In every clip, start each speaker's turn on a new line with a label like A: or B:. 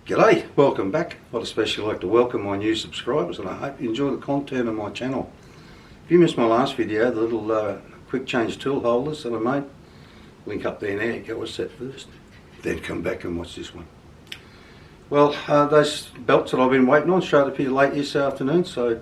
A: G'day, welcome back. I'd especially like to welcome my new subscribers, and I hope you enjoy the content of my channel. If you missed my last video, the little quick change tool holders that I made, link up there now. Go watch that first, then come back and watch this one. Well, those belts that I've been waiting on showed up here late this afternoon, so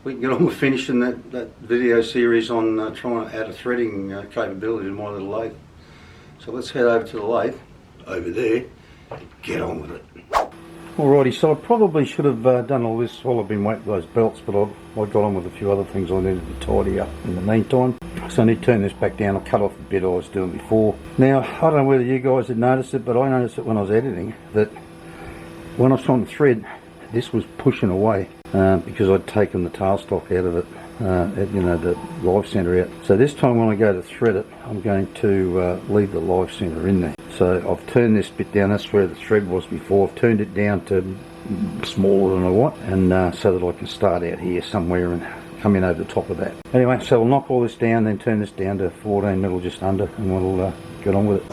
A: we can get on with finishing that video series on trying to add a threading capability to my little lathe. So let's head over to the lathe over there and get on with it. Alrighty, so I probably should have done all this while I've been waiting for those belts, but I got on with a few other things I needed to tidy up in the meantime. So I need to turn this back down. I'll cut off the bit I was doing before. Now, I don't know whether you guys had noticed it, but I noticed it when I was editing, that when I was trying to thread, this was pushing away because I'd taken the tailstock out of it, you know, the live centre out. So this time when I go to thread it, I'm going to leave the live centre in there. So I've turned this bit down. That's where the thread was before. I've turned it down to smaller than I want, and so that I can start out here somewhere and come in over the top of that. Anyway, so we'll knock all this down, then turn this down to 14mm just under, and we'll get on with it.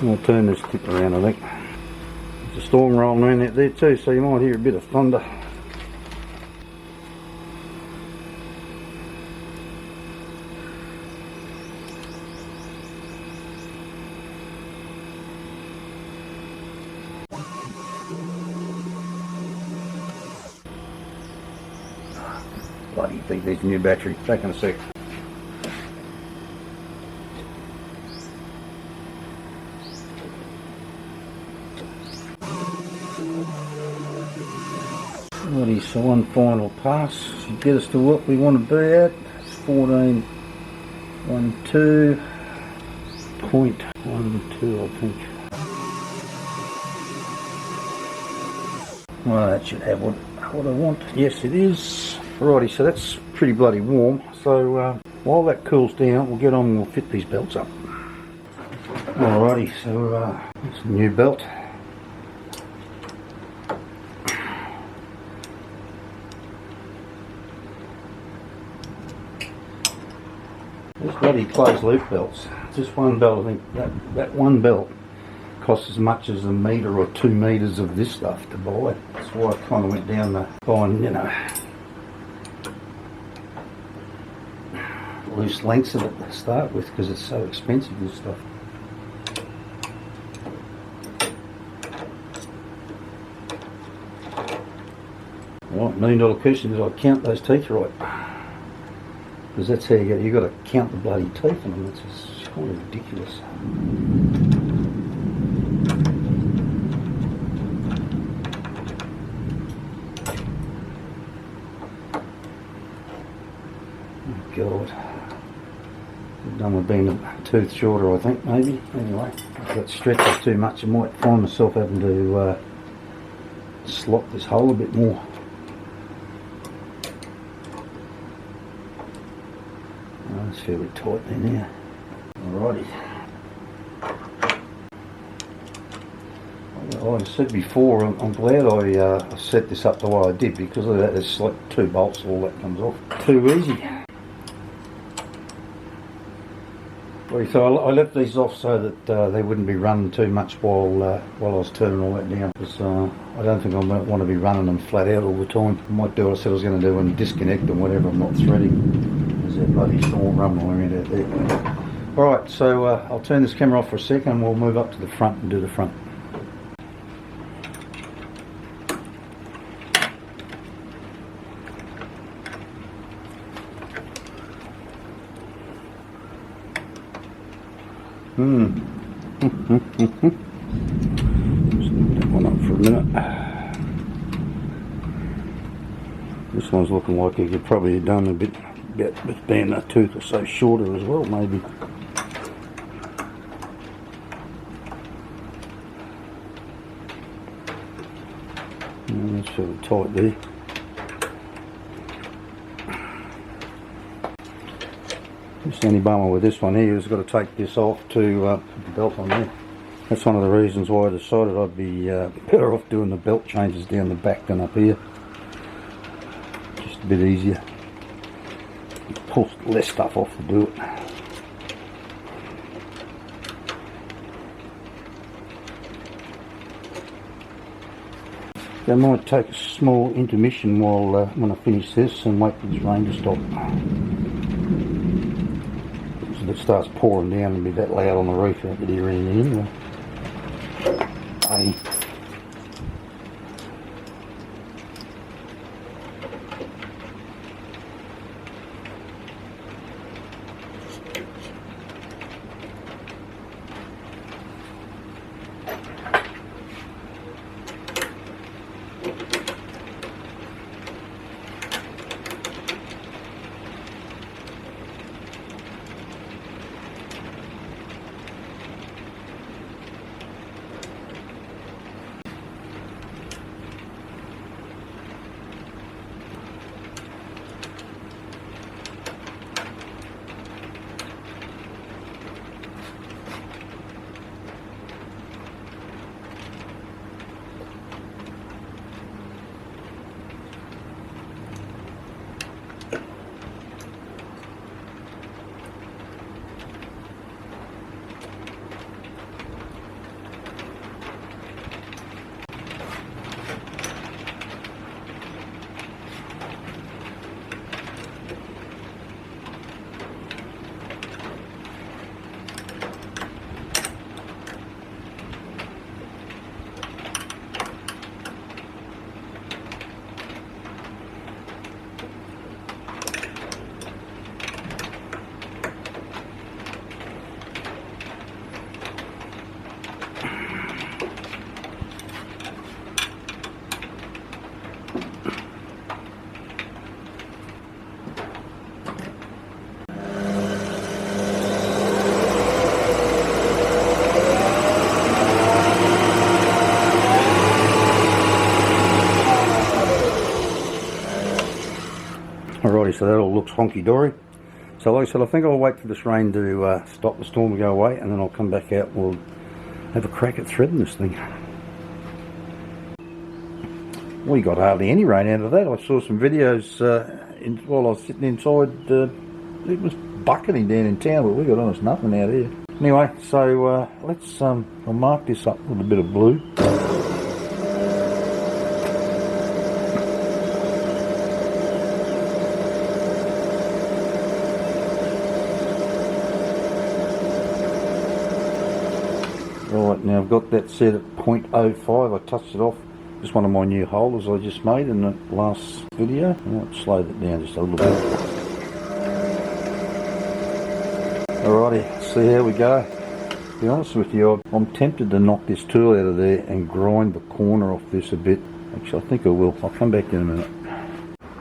A: I'll turn this tip around, I think. There's a storm rolling around out there too, so you might hear a bit of thunder. Bloody think there's a new battery. Back in a sec. So one final pass should get us to what we want to be at. It's 14.12.12, I think. Well, that should have what I want. Yes, it is. Alrighty, so that's pretty bloody warm. So while that cools down, we'll get on and we'll fit these belts up. Alrighty, so it's a new belt. This bloody closed loop belts. Just one belt, I think that one belt costs as much as 1 metre or 2 metres of this stuff to buy. That's why I kind of went down the buying, you know, loose lengths of it to start with, because it's so expensive, this stuff. Right, $1 million question is I count those teeth right. Because that's how you got to count the bloody teeth in them. It's just kind of ridiculous. Oh God. I'm done with being a tooth shorter, I think, maybe. Anyway, if that stretches too much, I might find myself having to slot this hole a bit more. It's fairly tight there now. Alrighty. Like I said before, I'm glad I set this up the way I did, because of that. It's like 2 bolts, all that comes off. Too easy. So I left these off so that they wouldn't be running too much while I was turning all that down, because I don't think I want to be running them flat out all the time. I might do what I said I was going to do and disconnect them whenever I'm not threading. There's that bloody storm rumbling around out there. Alright, so I'll turn this camera off for a second and we'll move up to the front and do the front. Just leave that one up for a minute. This one's looking like it could probably have done a bit with being a tooth or so shorter as well, maybe. That's fairly tight there. Just the only bummer with this one here is got to take this off to put the belt on there. That's one of the reasons why I decided I'd be better off doing the belt changes down the back than up here. Just a bit easier. Pull less stuff off to do it. I might take a small intermission while when I finish this and wait for this rain to stop. So if it starts pouring down and be that loud on the roof, I could hear anything anyway. Hey. Alrighty, so that all looks honky-dory. So like I said, I think I'll wait for this rain to stop the storm to go away, and then I'll come back out and we'll have a crack at threading this thing. We got hardly any rain out of that. I saw some videos while I was sitting inside. It was bucketing down in town, but we got almost nothing out here. Anyway, so let's I'll mark this up with a bit of blue. Right, now I've got that set at 0.05. I touched it off. Just one of my new holders I just made in the last video. I might slow that down just a little bit. Alrighty, see how we go. To be honest with you, I'm tempted to knock this tool out of there and grind the corner off this a bit. Actually, I think I will. I'll come back in a minute.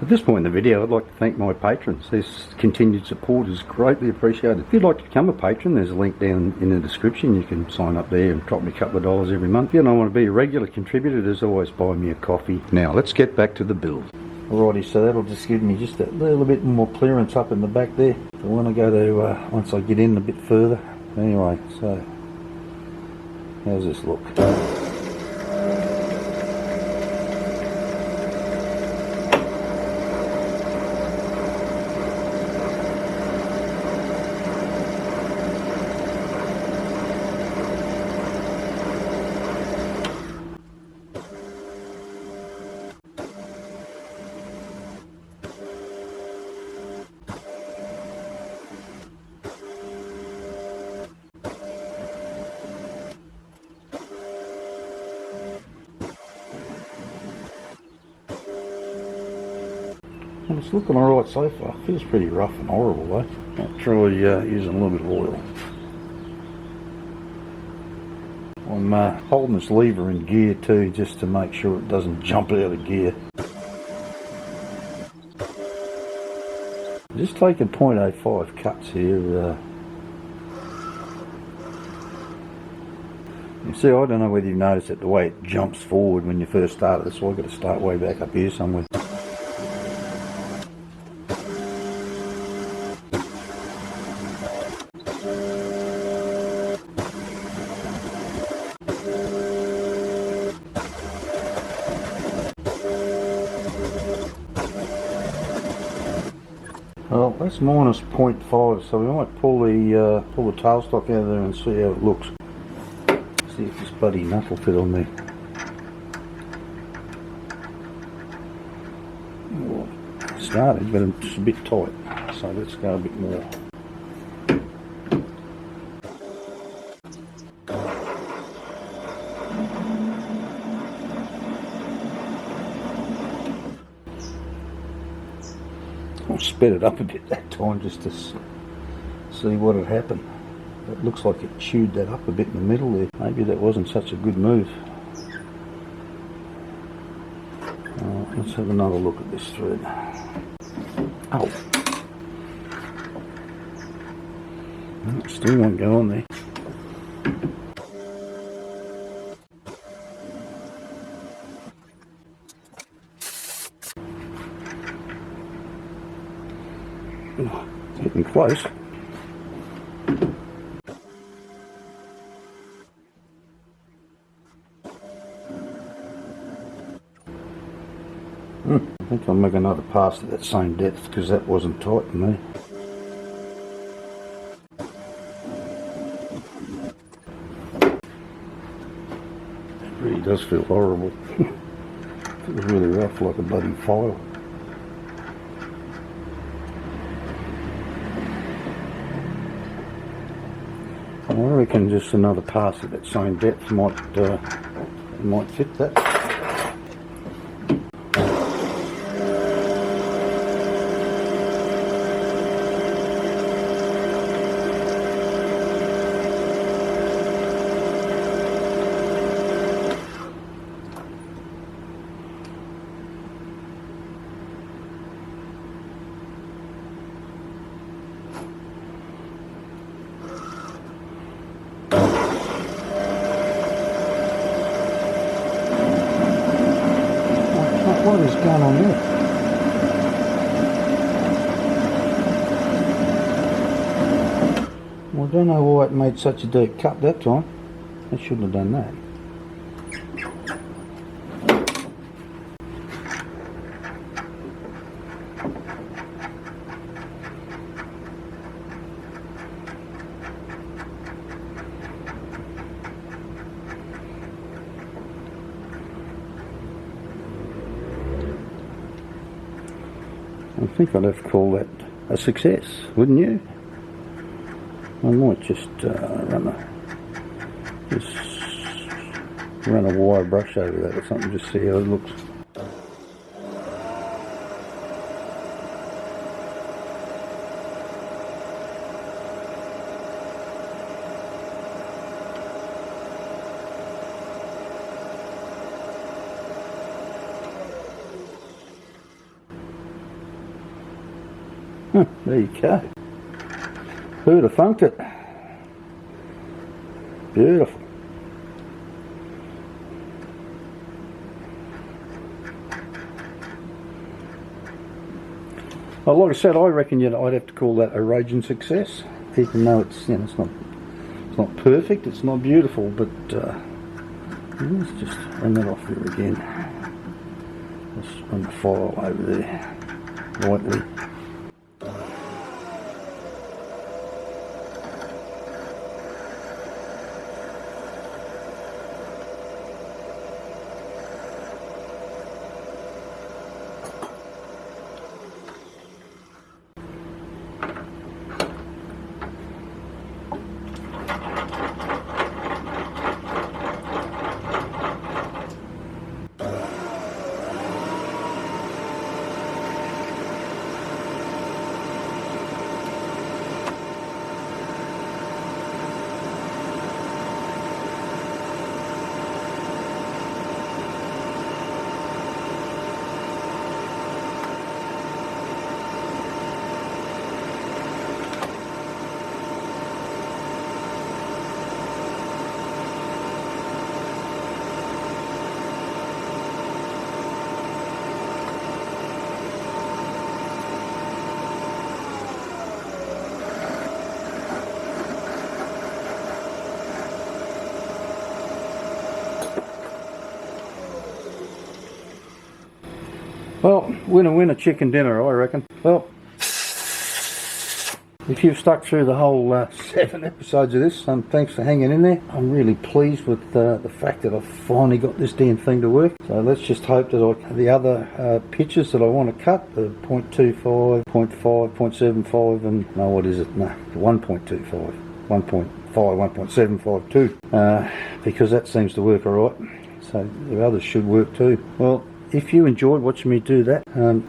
A: At this point in the video, I'd like to thank my patrons. This continued support is greatly appreciated. If you'd like to become a patron, there's a link down in the description. You can sign up there and drop me a couple of dollars every month. If you don't want to be a regular contributor, there's always buy me a coffee. Now, let's get back to the build. Alrighty, so that'll just give me just a little bit more clearance up in the back there. So when I go to, once I get in a bit further. Anyway, so, how's this look? Well, it's looking alright so far. Feels pretty rough and horrible though. I'll try using a little bit of oil. I'm holding this lever in gear too, just to make sure it doesn't jump out of gear. Just taking 0.05 cuts here. You see, I don't know whether you've noticed it, the way it jumps forward when you first start it, so I've got to start way back up here somewhere. That's minus 0.5, so we might pull the tailstock out of there and see how it looks. See if this bloody nut will fit on there. Well, it started, but it's a bit tight, so let's go a bit more. I sped it up a bit that time just to see what had happened. It looks like it chewed that up a bit in the middle there. Maybe that wasn't such a good move. Let's have another look at this thread. Oh. Still won't go on there. Oh, getting close. I think I'll make another pass at that same depth because that wasn't tight for me. It really does feel horrible. It was really rough, like a bloody file. I reckon just another pass at that same depth might fit that. What is going on there? Well, I don't know why it made such a deep cut that time. I shouldn't have done that. I think I'd have to call that a success, wouldn't you? I might just run a wire brush over that or something, just see how it looks. There you go. Who'd have funked it? Beautiful. Well, like I said, I reckon I'd have to call that a raging success, even though it's it's not perfect, it's not beautiful, but let's just run that off here again. Let's run the file over there lightly. Well, winner chicken dinner, I reckon. Well, if you've stuck through the whole 7 episodes of this, thanks for hanging in there. I'm really pleased with the fact that I've finally got this damn thing to work. So let's just hope that the other pitches that I want to cut, the 0.25, 0.5, 0.75 and, no, what is it? No, 1.25, 1.5, 1.752, because that seems to work alright. So the others should work too. Well, if you enjoyed watching me do that,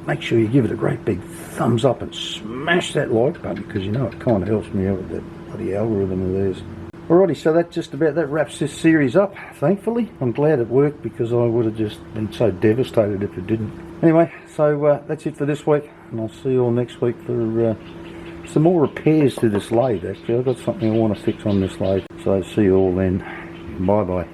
A: make sure you give it a great big thumbs up and smash that like button, because you know it kind of helps me out with that bloody algorithm of theirs. Alrighty, so that wraps this series up, thankfully. I'm glad it worked, because I would have just been so devastated if it didn't. Anyway, so that's it for this week, and I'll see you all next week for some more repairs to this lathe. Actually, I've got something I want to fix on this lathe. So see you all then. Bye bye.